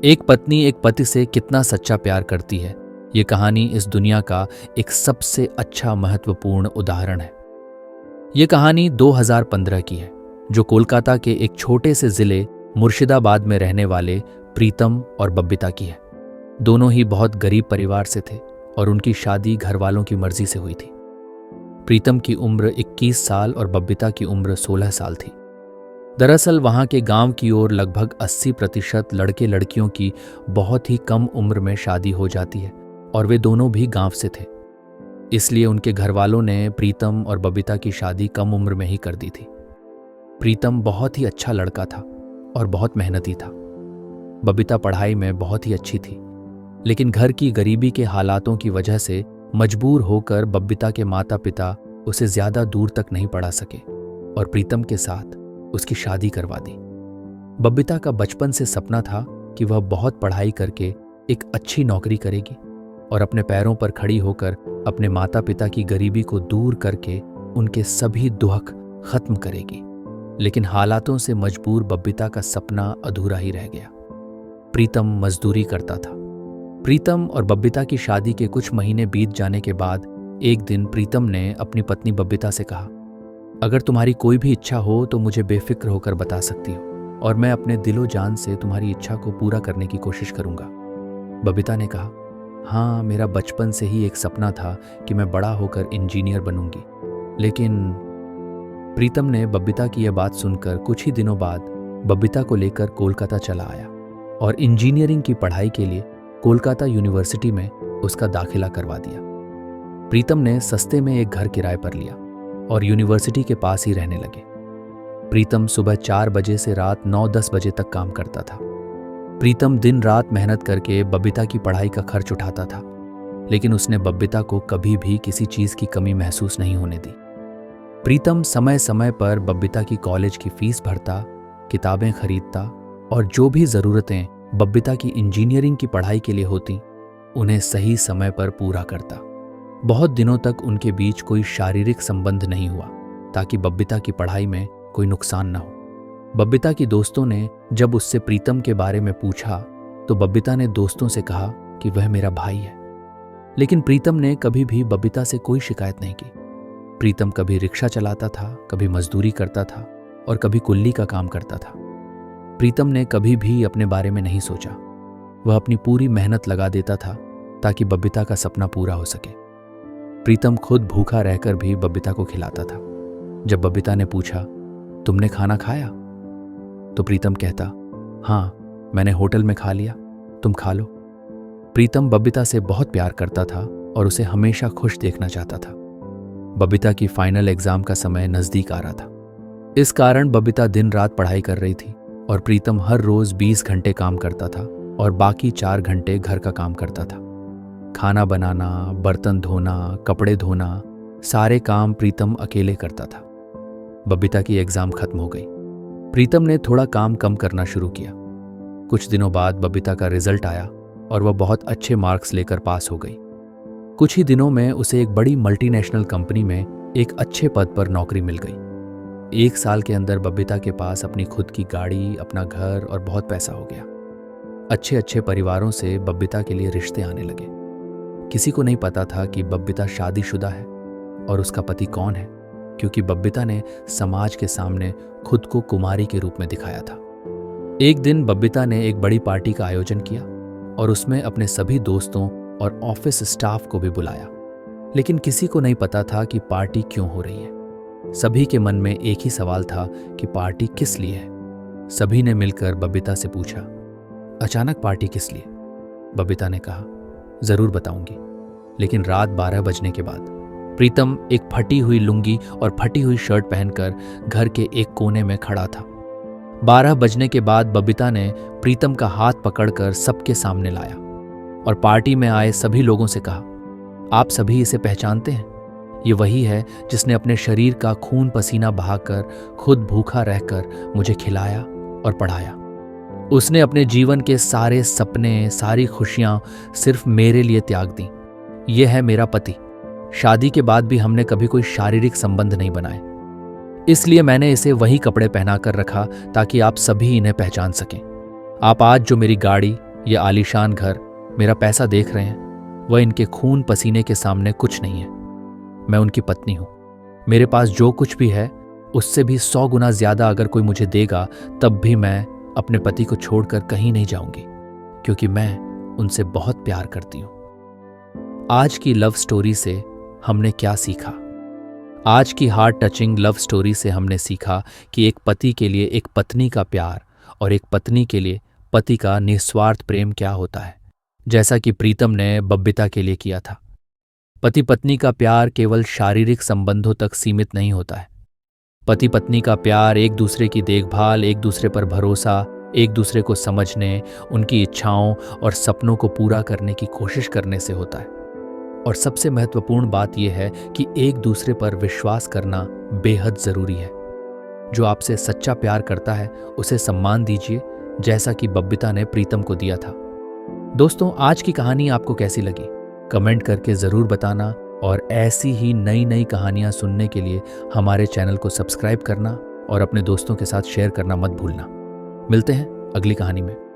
एक पत्नी एक पति से कितना सच्चा प्यार करती है, ये कहानी इस दुनिया का एक सबसे अच्छा महत्वपूर्ण उदाहरण है। ये कहानी 2015 की है, जो कोलकाता के एक छोटे से जिले मुर्शिदाबाद में रहने वाले प्रीतम और बबीता की है। दोनों ही बहुत गरीब परिवार से थे और उनकी शादी घर वालों की मर्जी से हुई थी। प्रीतम की उम्र 21 साल और बबीता की उम्र 16 साल थी। दरअसल वहां के गांव की ओर लगभग 80% लड़के लड़कियों की बहुत ही कम उम्र में शादी हो जाती है और वे दोनों भी गांव से थे। इसलिए उनके घर वालों ने प्रीतम और बबीता की शादी कम उम्र में ही कर दी थी। प्रीतम बहुत ही अच्छा लड़का था और बहुत मेहनती था। बबीता पढ़ाई में बहुत ही अच्छी थी, लेकिन घर की गरीबी के हालातों की वजह से मजबूर होकर बबीता के माता पिता उसे ज्यादा दूर तक नहीं पढ़ा सके और प्रीतम के साथ उसकी शादी करवा दी। बबीता का बचपन से सपना था कि वह बहुत पढ़ाई करके एक अच्छी नौकरी करेगी और अपने पैरों पर खड़ी होकर अपने माता पिता की गरीबी को दूर करके उनके सभी दुख खत्म करेगी। लेकिन हालातों से मजबूर बबीता का सपना अधूरा ही रह गया। प्रीतम मजदूरी करता था। प्रीतम और बबीता की शादी के कुछ महीने बीत जाने के बाद एक दिन प्रीतम ने अपनी पत्नी बबीता से कहा, अगर तुम्हारी कोई भी इच्छा हो तो मुझे बेफिक्र होकर बता सकती हो और मैं अपने दिलो जान से तुम्हारी इच्छा को पूरा करने की कोशिश करूंगा। बबीता ने कहा, हाँ, मेरा बचपन से ही एक सपना था कि मैं बड़ा होकर इंजीनियर बनूंगी। लेकिन प्रीतम ने बबीता की यह बात सुनकर कुछ ही दिनों बाद बबीता को लेकर कोलकाता चला आया और इंजीनियरिंग की पढ़ाई के लिए कोलकाता यूनिवर्सिटी में उसका दाखिला करवा दिया। प्रीतम ने सस्ते में एक घर किराए पर लिया और यूनिवर्सिटी के पास ही रहने लगे। प्रीतम सुबह 4 बजे से रात 9-10 बजे तक काम करता था। प्रीतम दिन रात मेहनत करके बबीता की पढ़ाई का खर्च उठाता था, लेकिन उसने बबीता को कभी भी किसी चीज की कमी महसूस नहीं होने दी। प्रीतम समय समय पर बबीता की कॉलेज की फीस भरता, किताबें खरीदता और जो भी जरूरतें बबीता की इंजीनियरिंग की पढ़ाई के लिए होती, उन्हें सही समय पर पूरा करता। बहुत दिनों तक उनके बीच कोई शारीरिक संबंध नहीं हुआ ताकि बबीता की पढ़ाई में कोई नुकसान न हो। बबीता की दोस्तों ने जब उससे प्रीतम के बारे में पूछा तो बबीता ने दोस्तों से कहा कि वह मेरा भाई है। लेकिन प्रीतम ने कभी भी बबीता से कोई शिकायत नहीं की। प्रीतम कभी रिक्शा चलाता था, कभी मजदूरी करता था और कभी कुल्ली का काम करता था। प्रीतम ने कभी भी अपने बारे में नहीं सोचा। वह अपनी पूरी मेहनत लगा देता था ताकि बबीता का सपना पूरा हो सके। प्रीतम खुद भूखा रहकर भी बबीता को खिलाता था। जब बबीता ने पूछा, तुमने खाना खाया? तो प्रीतम कहता, हाँ, मैंने होटल में खा लिया, तुम खा लो। प्रीतम बबीता से बहुत प्यार करता था और उसे हमेशा खुश देखना चाहता था। बबीता की फाइनल एग्जाम का समय नजदीक आ रहा था। इस कारण बबीता दिन रात पढ़ाई कर रही थी और प्रीतम हर रोज 20 घंटे काम करता था और बाकी 4 घंटे घर का काम करता था। खाना बनाना, बर्तन धोना, कपड़े धोना, सारे काम प्रीतम अकेले करता था। बबीता की एग्जाम खत्म हो गई। प्रीतम ने थोड़ा काम कम करना शुरू किया। कुछ दिनों बाद बबीता का रिजल्ट आया और वह बहुत अच्छे मार्क्स लेकर पास हो गई। कुछ ही दिनों में उसे एक बड़ी मल्टीनेशनल कंपनी में एक अच्छे पद पर नौकरी मिल गई। 1 साल के अंदर बबीता के पास अपनी खुद की गाड़ी, अपना घर और बहुत पैसा हो गया। अच्छे अच्छे परिवारों से बबीता के लिए रिश्ते आने लगे। किसी को नहीं पता था कि बबीता शादीशुदा है और उसका पति कौन है, क्योंकि बबीता ने समाज के सामने खुद को कुमारी के रूप में दिखाया था। एक दिन बबीता ने एक बड़ी पार्टी का आयोजन किया और उसमें अपने सभी दोस्तों और ऑफिस स्टाफ को भी बुलाया। लेकिन किसी को नहीं पता था कि पार्टी क्यों हो रही है। सभी के मन में एक ही सवाल था कि पार्टी किस लिए है। सभी ने मिलकर बबीता से पूछा, अचानक पार्टी किस लिए? बबीता ने कहा, जरूर बताऊंगी। लेकिन रात 12 बजने के बाद प्रीतम एक फटी हुई लुंगी और फटी हुई शर्ट पहनकर घर के एक कोने में खड़ा था। 12 बजने के बाद बबीता ने प्रीतम का हाथ पकड़कर सबके सामने लाया और पार्टी में आए सभी लोगों से कहा, आप सभी इसे पहचानते हैं? ये वही है जिसने अपने शरीर का खून पसीना बहाकर खुद भूखा रहकर मुझे खिलाया और पढ़ाया। उसने अपने जीवन के सारे सपने, सारी खुशियां सिर्फ मेरे लिए त्याग दी। यह है मेरा पति। शादी के बाद भी हमने कभी कोई शारीरिक संबंध नहीं बनाए, इसलिए मैंने इसे वही कपड़े पहनाकर रखा ताकि आप सभी इन्हें पहचान सकें। आप आज जो मेरी गाड़ी, ये आलीशान घर, मेरा पैसा देख रहे हैं, वह इनके खून पसीने के सामने कुछ नहीं है। मैं उनकी पत्नी हूं। मेरे पास जो कुछ भी है उससे भी 100 गुना ज्यादा अगर कोई मुझे देगा तब भी मैं अपने पति को छोड़कर कहीं नहीं जाऊंगी, क्योंकि मैं उनसे बहुत प्यार करती हूं। आज की लव स्टोरी से हमने क्या सीखा? आज की हार्ट टचिंग लव स्टोरी से हमने सीखा कि एक पति के लिए एक पत्नी का प्यार और एक पत्नी के लिए पति का निस्वार्थ प्रेम क्या होता है, जैसा कि प्रीतम ने बब्बिता के लिए किया था। पति पत्नी का प्यार केवल शारीरिक संबंधों तक सीमित नहीं होता है। पति पत्नी का प्यार एक दूसरे की देखभाल, एक दूसरे पर भरोसा, एक दूसरे को समझने, उनकी इच्छाओं और सपनों को पूरा करने की कोशिश करने से होता है। और सबसे महत्वपूर्ण बात यह है कि एक दूसरे पर विश्वास करना बेहद जरूरी है। जो आपसे सच्चा प्यार करता है उसे सम्मान दीजिए, जैसा कि बब्बिता ने प्रीतम को दिया था। दोस्तों, आज की कहानी आपको कैसी लगी? कमेंट करके जरूर बताना, और ऐसी ही नई नई कहानियां सुनने के लिए हमारे चैनल को सब्सक्राइब करना और अपने दोस्तों के साथ शेयर करना मत भूलना। मिलते हैं अगली कहानी में।